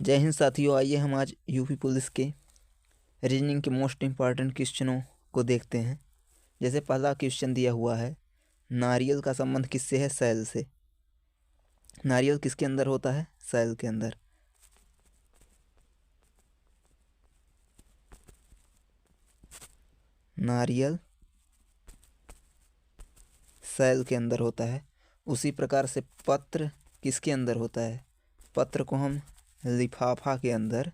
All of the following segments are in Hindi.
जय हिंद साथियों। आइए हम आज यूपी पुलिस के रीजनिंग के मोस्ट इम्पॉर्टेंट क्वेश्चनों को देखते हैं। जैसे पहला क्वेश्चन दिया हुआ है, नारियल का संबंध किससे है? सेल से। नारियल किसके अंदर होता है? सेल के अंदर। नारियल सेल के अंदर होता है। उसी प्रकार से पत्र किसके अंदर होता है? पत्र को हम लिफाफा के अंदर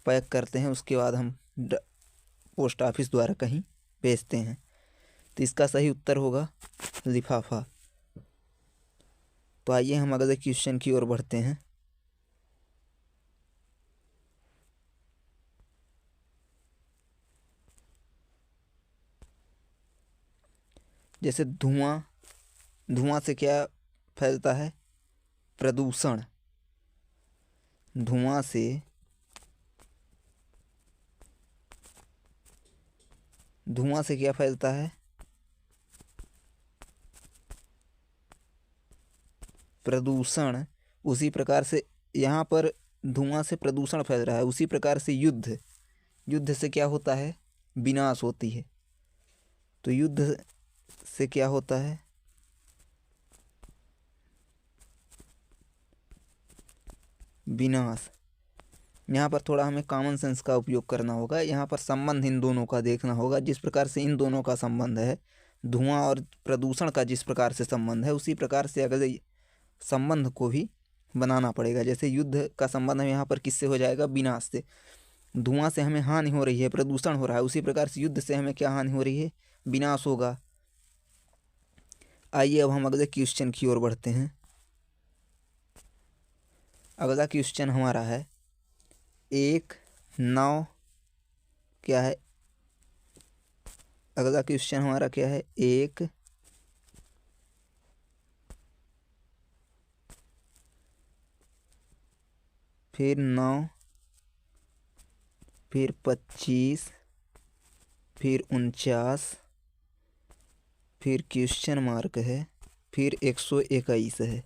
पैक करते हैं, उसके बाद हम पोस्ट ऑफिस द्वारा कहीं भेजते हैं। तो इसका सही उत्तर होगा लिफाफा। तो आइए हम अगले क्वेश्चन की ओर बढ़ते हैं। जैसे धुआं, धुआं से क्या फैलता है? प्रदूषण। धुआं से क्या फैलता है? प्रदूषण। उसी प्रकार से यहाँ पर धुआं से प्रदूषण फैल रहा है। उसी प्रकार से युद्ध से क्या होता है? विनाश होती है। तो युद्ध से क्या होता है? विनाश। यहाँ पर थोड़ा हमें कॉमन सेंस का उपयोग करना होगा। यहाँ पर संबंध इन दोनों का देखना होगा। जिस प्रकार से इन दोनों का संबंध है, धुआं और प्रदूषण का जिस प्रकार से संबंध है, उसी प्रकार से अगले संबंध को भी बनाना पड़ेगा। जैसे युद्ध का संबंध यहाँ पर किससे हो जाएगा? विनाश से। धुआं से हमें हानि हो रही है, प्रदूषण हो रहा है। उसी प्रकार से युद्ध से हमें क्या हानि हो रही है? विनाश होगा। आइए अब हम अगले क्वेश्चन की ओर बढ़ते हैं। अगला क्वेश्चन हमारा है 1 9 क्या है? अगला क्वेश्चन हमारा क्या है? 1 फिर 9 फिर 25 फिर 49 फिर क्वेश्चन मार्क है, फिर 121 है।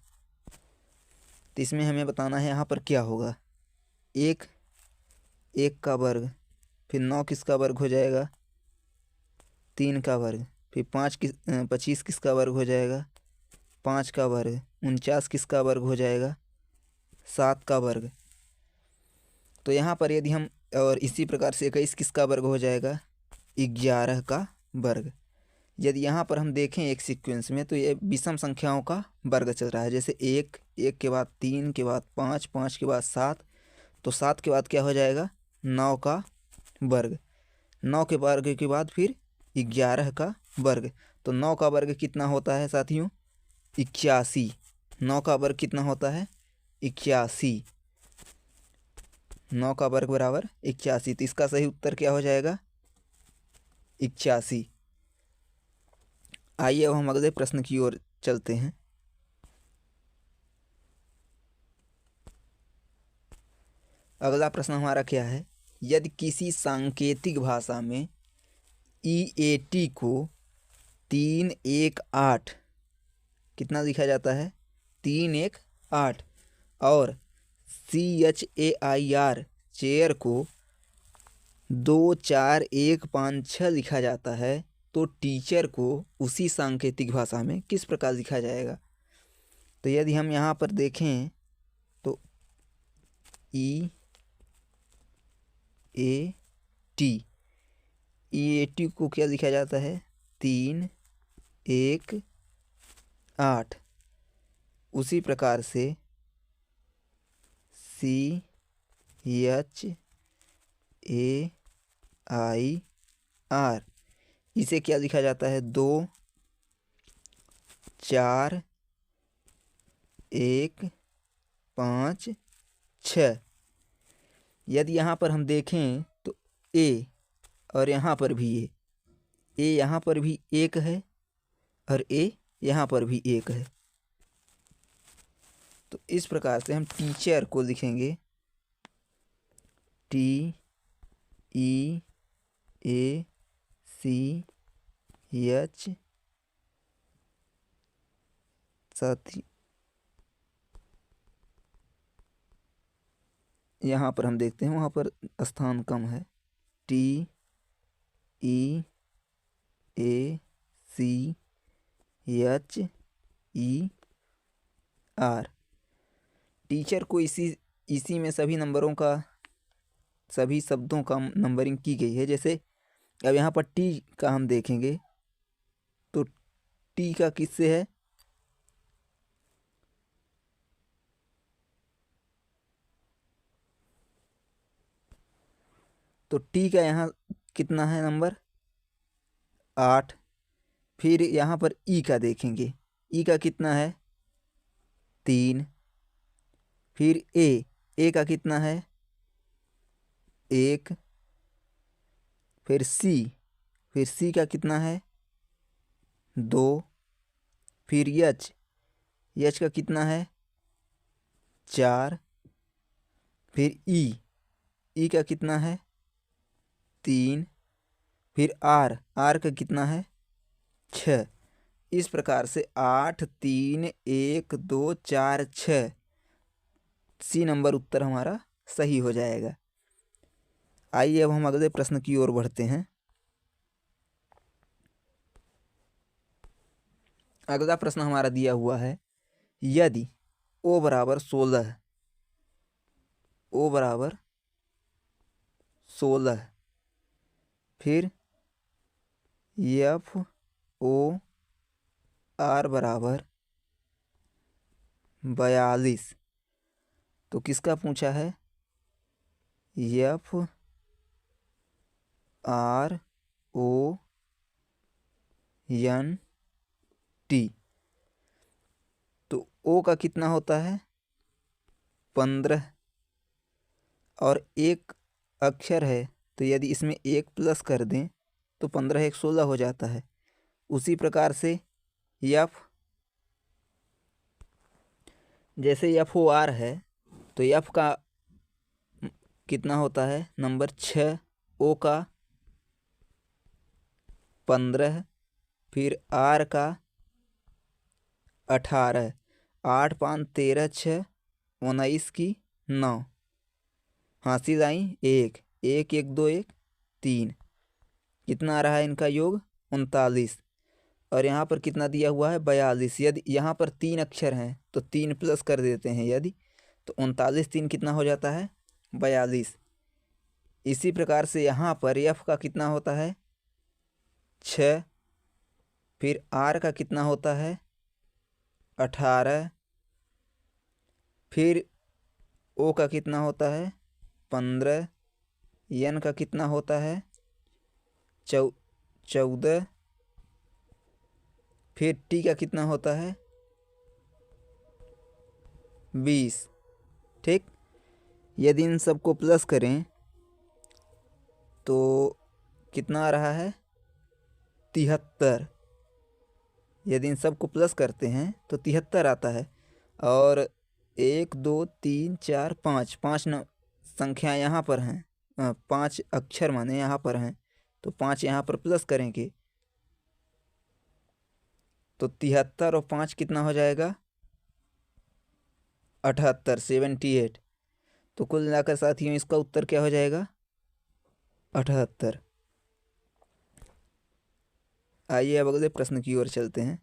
तो इसमें हमें बताना है यहाँ पर क्या होगा। 1 का वर्ग, फिर 9 किसका वर्ग हो जाएगा? 3 का वर्ग, फिर 25 किसका वर्ग हो जाएगा? 5 का वर्ग, 49 किसका वर्ग हो जाएगा? 7 का वर्ग। तो यहाँ पर यदि हम, और इसी प्रकार से 21 किसका वर्ग हो जाएगा? 11 का वर्ग। यदि यहाँ पर हम देखें एक सीक्वेंस में, तो ये विषम संख्याओं का वर्ग चल रहा है। जैसे 1 के बाद 3 के बाद 5 5 के बाद 7, तो 7 के बाद क्या हो जाएगा? 9 का वर्ग। 9 के वर्ग के बाद फिर 11 का वर्ग। तो 9 का वर्ग कितना होता है साथियों? 81। 9 का वर्ग कितना होता है? 81। 9 का वर्ग बराबर 81। तो इसका सही उत्तर क्या हो जाएगा? 81। आइए अब हम अगले प्रश्न की ओर चलते हैं। अगला प्रश्न हमारा क्या है? यदि किसी सांकेतिक भाषा में EAT को 318 कितना लिखा जाता है? 318 और CHAIR चेयर को 24156 लिखा जाता है, तो टीचर को उसी सांकेतिक भाषा में किस प्रकार लिखा जाएगा? तो यदि हम यहाँ पर देखें तो EAT को क्या लिखा जाता है? 318। उसी प्रकार से CHAIR इसे क्या लिखा जाता है? 2 4 1 5 6। यदि यहाँ पर हम देखें तो A और यहाँ पर भी A यहाँ पर भी 1 है और A यहाँ पर भी 1 है। तो इस प्रकार से हम टीचर को लिखेंगे TEACH साथी यहाँ पर हम देखते हैं वहाँ पर स्थान कम है। T E A C H E R। Teacher को इसी में सभी नंबरों का, सभी शब्दों का नंबरिंग की गई है। जैसे अब यहाँ पर टी का हम देखेंगे तो टी का किससे है, तो टी का यहाँ कितना है नंबर 8। फिर यहाँ पर ई का देखेंगे, ई का कितना है 3। फिर ए का कितना है 1। फिर सी का कितना है 2। फिर एच का कितना है 4। फिर ई का कितना है 3। फिर आर का कितना है 6। इस प्रकार से 8 3 1 2 4 6 सी नंबर उत्तर हमारा सही हो जाएगा। आइए अब हम अगले प्रश्न की ओर बढ़ते हैं। अगला प्रश्न हमारा दिया हुआ है, यदि O बराबर 16, O बराबर 16, फिर एफ ओ आर बराबर 42, तो किसका पूछा है F R O N T. तो ओ का कितना होता है 15 और एक अक्षर है, तो यदि इसमें 1 प्लस कर दें तो 15 1 16 हो जाता है। उसी प्रकार से एफ, जैसे एफ ओ आर है तो एफ का कितना होता है नंबर 6, ओ का 15, फिर आर का 18, 8 5 13 6 19 की 9, हासिल आई 1 1 1 2 1 3, कितना आ रहा है इनका योग 39। और यहाँ पर कितना दिया हुआ है 42। यदि यहाँ पर 3 अक्षर हैं तो 3 प्लस कर देते हैं यदि, तो 39 3 कितना हो जाता है 42। इसी प्रकार से यहाँ पर एफ का कितना होता है 6, फिर आर का कितना होता है 18, फिर ओ का कितना होता है 15, एन का कितना होता है 14, फिर टी का कितना होता है 20। ठीक, यदि इन सबको प्लस करें तो कितना आ रहा है 73। यदि इन सबको प्लस करते हैं तो 73 आता है। और 1 2 3 4 5 5 संख्या यहाँ पर हैं, 5 अक्षर माने यहाँ पर हैं, तो 5 यहाँ पर प्लस करेंगे तो 73 और 5 कितना हो जाएगा 78, 78। तो कुल मिलाकर साथियों इसका उत्तर क्या हो जाएगा 78। आइए अब अगले प्रश्न की ओर चलते हैं।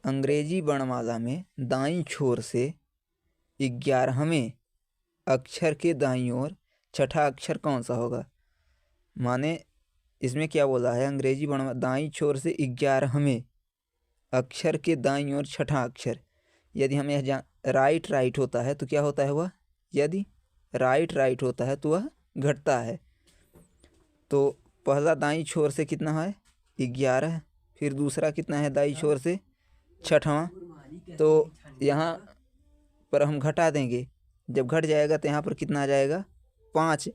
अंग्रेजी वर्णमाला में दाईं छोर से 11वें अक्षर के दाईं ओर छठा अक्षर कौन सा होगा। माने इसमें क्या बोला है, अंग्रेजी वर्णमाला दाईं छोर से 11वें अक्षर के दाईं ओर छठा अक्षर। यदि हमें यह राइट होता है तो क्या होता है वह, यदि राइट होता है तो वह घटता है। तो पहला दाईं छोर से कितना है 11, फिर दूसरा कितना है दाईं छोर से छठवां, तो यहाँ पर हम घटा देंगे, जब घट जाएगा तो यहाँ पर कितना आ जाएगा 5।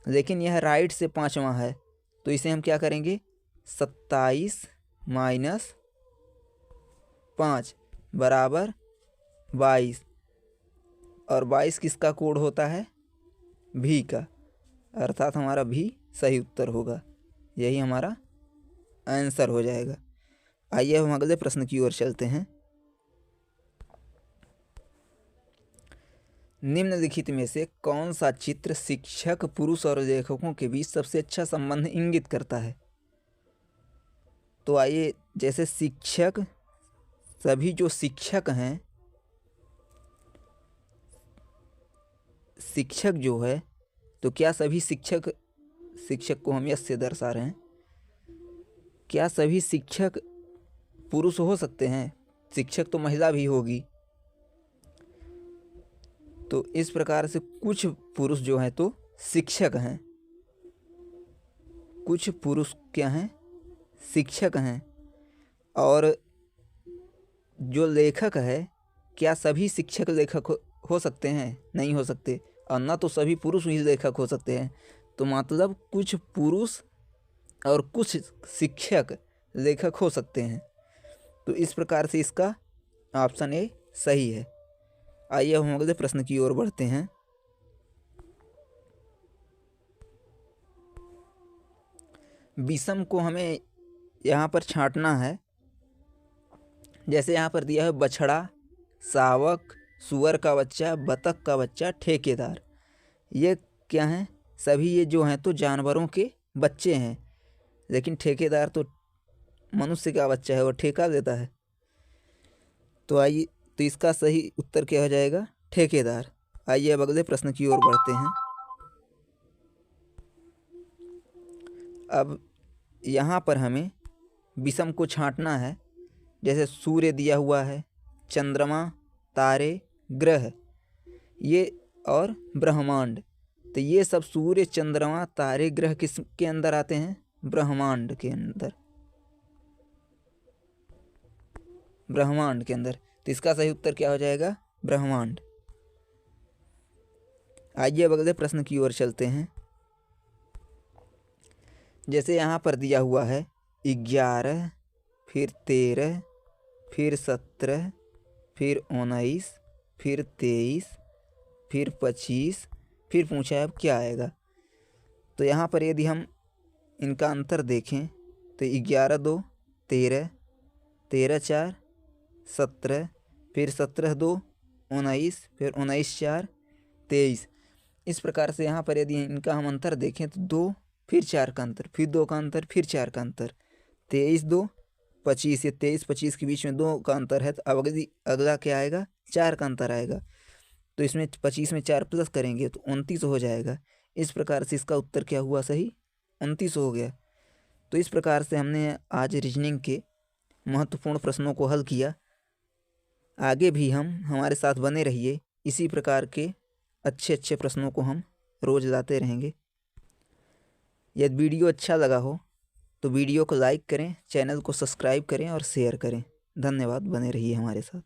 लेकिन यह राइट से 5वां है तो इसे हम क्या करेंगे 27 माइनस 5 बराबर 22। और 22 किसका कोड होता है भी का, अर्थात हमारा भी सही उत्तर होगा, यही हमारा आंसर हो जाएगा। आइए हम अगले प्रश्न की ओर चलते हैं। निम्नलिखित में से कौन सा चित्र शिक्षक पुरुष और लेखकों के बीच सबसे अच्छा संबंध इंगित करता है? तो आइए, जैसे शिक्षक, सभी जो शिक्षक हैं, शिक्षक जो है, तो क्या सभी शिक्षक, शिक्षक को हम यश से दर्शा रहे हैं, क्या सभी शिक्षक पुरुष हो सकते हैं? शिक्षक तो महिला भी होगी। तो इस प्रकार से कुछ पुरुष जो हैं तो शिक्षक हैं, कुछ पुरुष क्या हैं? शिक्षक हैं। और जो लेखक है, क्या सभी शिक्षक लेखक हो सकते हैं? नहीं हो सकते। और ना तो सभी पुरुष ही लेखक हो सकते हैं। तो मतलब कुछ पुरुष और कुछ शिक्षक लेखक हो सकते हैं। तो इस प्रकार से इसका ऑप्शन ए सही है। आइए हम अगले प्रश्न की ओर बढ़ते हैं। विषम को हमें यहाँ पर छांटना है। जैसे यहाँ पर दिया है बछड़ा, शावक, सुअर का बच्चा, बतख का बच्चा, ठेकेदार। ये क्या हैं? सभी ये जो हैं तो जानवरों के बच्चे हैं। लेकिन ठेकेदार तो मनुष्य का बच्चा है, वो ठेका देता है। तो आइए, तो इसका सही उत्तर क्या हो जाएगा? ठेकेदार। आइए अब अगले प्रश्न की ओर बढ़ते हैं। अब यहाँ पर हमें विषम को छांटना है। जैसे सूर्य दिया हुआ है, चंद्रमा, तारे, ग्रह, ये और ब्रह्मांड। तो ये सब सूर्य, चंद्रमा, तारे, ग्रह किस के अंदर आते हैं? ब्रह्मांड के अंदर, ब्रह्मांड के अंदर। तो इसका सही उत्तर क्या हो जाएगा? ब्रह्मांड। आइए अब अगले प्रश्न की ओर चलते हैं। जैसे यहाँ पर दिया हुआ है 11, फिर 13, फिर 17, फिर 19, फिर 23, फिर 25, फिर पूछा है अब क्या आएगा। तो यहाँ पर यदि हम इनका अंतर देखें तो 11 2 13, 13 4 17, फिर 17 2 19, फिर 19 4 23। इस प्रकार से यहाँ पर यदि इनका हम अंतर देखें तो 2, फिर 4 का अंतर, फिर 2 का अंतर, फिर 4 का अंतर, 23 2 25। ये 23 25 के बीच में 2 का अंतर है। तो अब अगला क्या आएगा? 4 का अंतर आएगा। तो इसमें 25 में 4 प्लस करेंगे तो 29 हो जाएगा। इस प्रकार से इसका उत्तर क्या हुआ? सही 29 हो गया। तो इस प्रकार से हमने आज रीजनिंग के महत्वपूर्ण प्रश्नों को हल किया। आगे भी हम हमारे साथ बने रहिए। इसी प्रकार के अच्छे अच्छे प्रश्नों को हम रोज़ लाते रहेंगे। यदि वीडियो अच्छा लगा हो तो वीडियो को लाइक करें, चैनल को सब्सक्राइब करें और शेयर करें। धन्यवाद। बने रहिए हमारे साथ।